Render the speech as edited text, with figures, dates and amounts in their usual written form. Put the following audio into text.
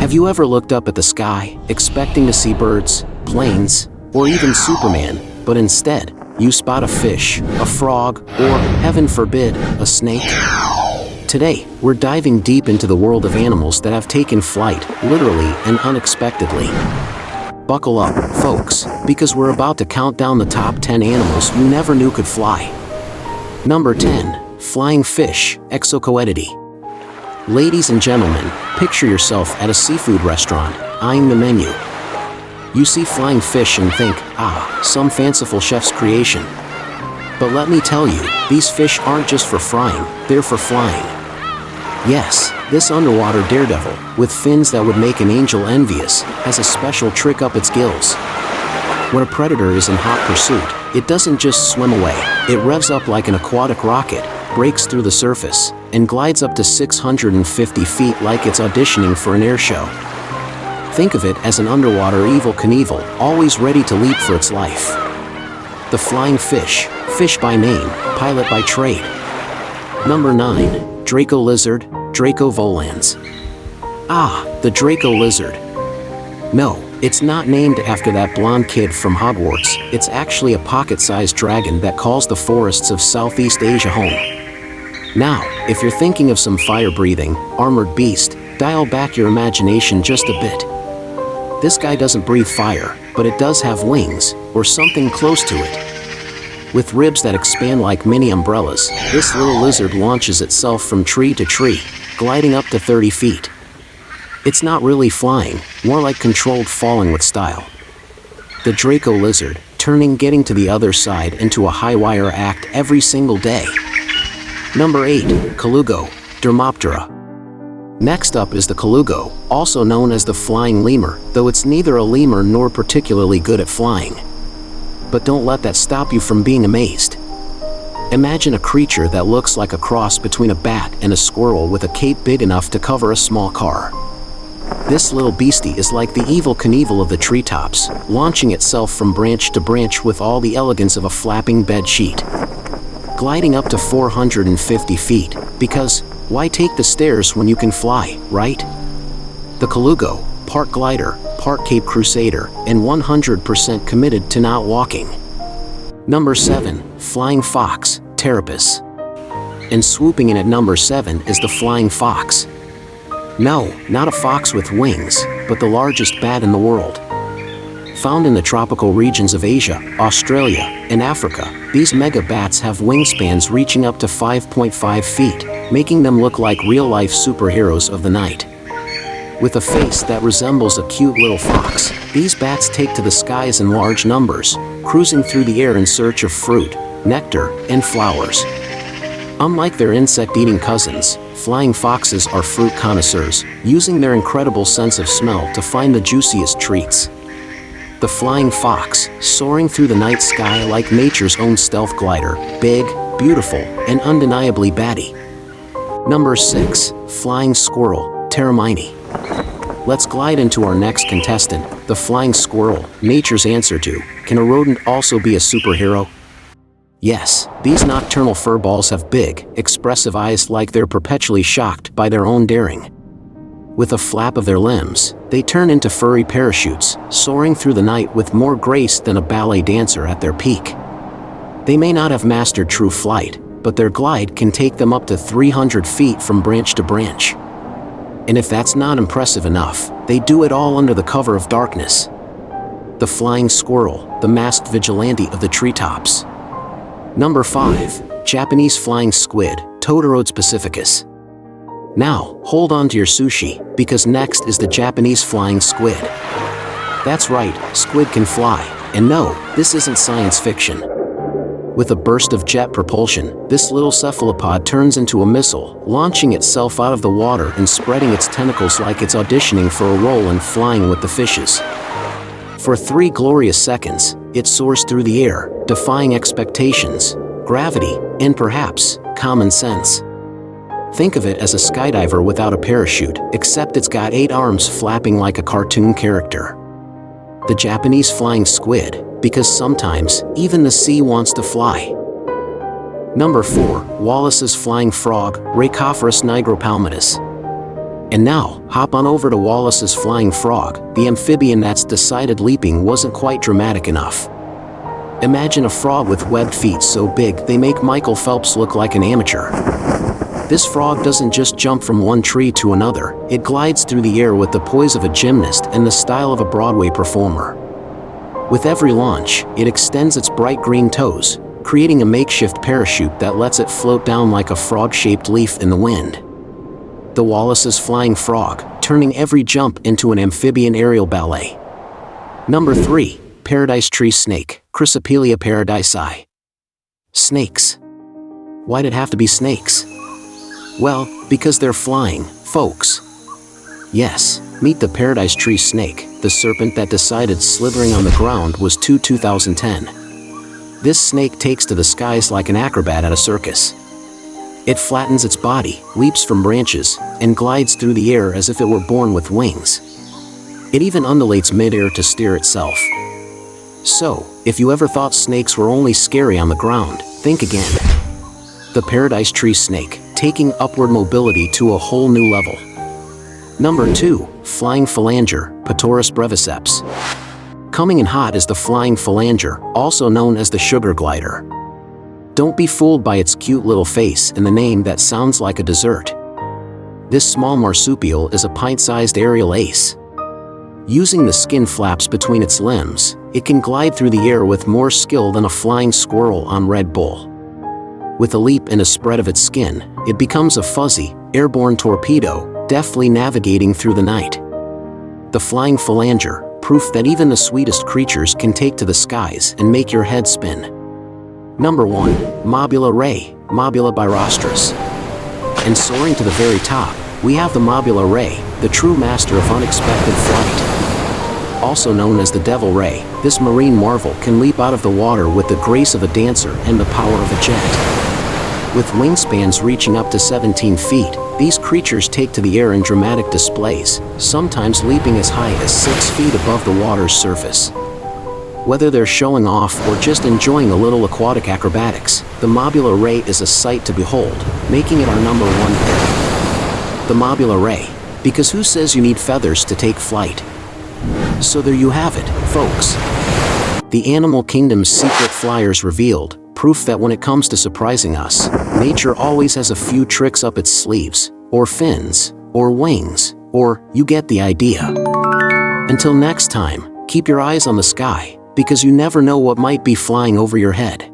Have you ever looked up at the sky, expecting to see birds, planes, or even Superman, but instead, you spot a fish, a frog, or, heaven forbid, a snake? Today, we're diving deep into the world of animals that have taken flight, literally and unexpectedly. Buckle up, folks, because we're about to count down the top 10 animals you never knew could fly. Number 10. Flying fish, exocoetidity. Ladies and gentlemen, picture yourself at a seafood restaurant, eyeing the menu. You see flying fish and think, some fanciful chef's creation. But let me tell you, these fish aren't just for frying, they're for flying. Yes, this underwater daredevil, with fins that would make an angel envious, has a special trick up its gills. When a predator is in hot pursuit, it doesn't just swim away, it revs up like an aquatic rocket, breaks through the surface, and glides up to 650 feet like it's auditioning for an air show. Think of it as an underwater Evel Knievel, always ready to leap for its life. The flying fish, fish by name, pilot by trade. Number 9. Draco lizard, Draco volans. The Draco lizard. No, it's not named after that blonde kid from Hogwarts, it's actually a pocket-sized dragon that calls the forests of Southeast Asia home. Now, if you're thinking of some fire-breathing, armored beast, dial back your imagination just a bit. This guy doesn't breathe fire, but it does have wings, or something close to it. With ribs that expand like mini umbrellas, this little lizard launches itself from tree to tree, gliding up to 30 feet. It's not really flying, more like controlled falling with style. The Draco lizard, getting to the other side into a high-wire act every single day. Number 8. Colugo, Dermoptera. Next up is the colugo, also known as the flying lemur, though it's neither a lemur nor particularly good at flying. But don't let that stop you from being amazed. Imagine a creature that looks like a cross between a bat and a squirrel with a cape big enough to cover a small car. This little beastie is like the Evel Knievel of the treetops, launching itself from branch to branch with all the elegance of a flapping bed sheet. Gliding up to 450 feet, because why take the stairs when you can fly, right? The colugo, part glider, part Cape Crusader, and 100% committed to not walking. Number 7. Flying fox, Pteropus. And swooping in at number 7 is the flying fox. No, not a fox with wings, but the largest bat in the world. Found in the tropical regions of Asia, Australia, and Africa, these mega bats have wingspans reaching up to 5.5 feet, making them look like real-life superheroes of the night. With a face that resembles a cute little fox, these bats take to the skies in large numbers, cruising through the air in search of fruit, nectar, and flowers. Unlike their insect-eating cousins, flying foxes are fruit connoisseurs, using their incredible sense of smell to find the juiciest treats. The flying fox, soaring through the night sky like nature's own stealth glider, big, beautiful, and undeniably batty. Number 6. Flying squirrel, Pteramine. Let's glide into our next contestant, the flying squirrel, nature's answer to, can a rodent also be a superhero? Yes, these nocturnal furballs have big, expressive eyes like they're perpetually shocked by their own daring. With a flap of their limbs, they turn into furry parachutes, soaring through the night with more grace than a ballet dancer at their peak. They may not have mastered true flight, but their glide can take them up to 300 feet from branch to branch. And if that's not impressive enough, they do it all under the cover of darkness. The flying squirrel, the masked vigilante of the treetops. Number 5. Japanese flying squid, Totorodes pacificus. Now, hold on to your sushi, because next is the Japanese flying squid. That's right, squid can fly, and no, this isn't science fiction. With a burst of jet propulsion, this little cephalopod turns into a missile, launching itself out of the water and spreading its tentacles like it's auditioning for a role in Flying with the Fishes. For 3 glorious seconds, it soars through the air, defying expectations, gravity, and perhaps, common sense. Think of it as a skydiver without a parachute, except it's got 8 arms flapping like a cartoon character. The Japanese flying squid, because sometimes, even the sea wants to fly. Number 4. Wallace's flying frog, Rhacophorus nigropalmatus. And now, hop on over to Wallace's flying frog, the amphibian that's decided leaping wasn't quite dramatic enough. Imagine a frog with webbed feet so big they make Michael Phelps look like an amateur. This frog doesn't just jump from one tree to another, it glides through the air with the poise of a gymnast and the style of a Broadway performer. With every launch, it extends its bright green toes, creating a makeshift parachute that lets it float down like a frog-shaped leaf in the wind. The Wallace's flying frog, turning every jump into an amphibian aerial ballet. Number 3. Paradise tree snake, Chrysopelia paradisii. Snakes. Why'd it have to be snakes? Well, because they're flying, folks. Yes, meet the paradise tree snake, the serpent that decided slithering on the ground was too 2010. This snake takes to the skies like an acrobat at a circus. It flattens its body, leaps from branches, and glides through the air as if it were born with wings. It even undulates mid-air to steer itself. So, if you ever thought snakes were only scary on the ground, think again. The paradise tree snake, taking upward mobility to a whole new level. Number 2. Flying phalanger, Ptoris breviceps. Coming in hot is the flying phalanger, also known as the sugar glider. Don't be fooled by its cute little face and the name that sounds like a dessert. This small marsupial is a pint-sized aerial ace. Using the skin flaps between its limbs, it can glide through the air with more skill than a flying squirrel on Red Bull. With a leap and a spread of its skin, it becomes a fuzzy, airborne torpedo, deftly navigating through the night. The flying phalanger, proof that even the sweetest creatures can take to the skies and make your head spin. Number 1. Mobula Ray, Mobula birostris. And soaring to the very top, we have the Mobula Ray, the true master of unexpected flight. Also known as the Devil Ray, this marine marvel can leap out of the water with the grace of a dancer and the power of a jet. With wingspans reaching up to 17 feet, these creatures take to the air in dramatic displays, sometimes leaping as high as 6 feet above the water's surface. Whether they're showing off or just enjoying a little aquatic acrobatics, the Mobula Ray is a sight to behold, making it our number 1 pick. The Mobula Ray, because who says you need feathers to take flight? So there you have it, folks. The animal kingdom's secret flyers revealed, proof that when it comes to surprising us, nature always has a few tricks up its sleeves, or fins, or wings, or you get the idea. Until next time, keep your eyes on the sky, because you never know what might be flying over your head.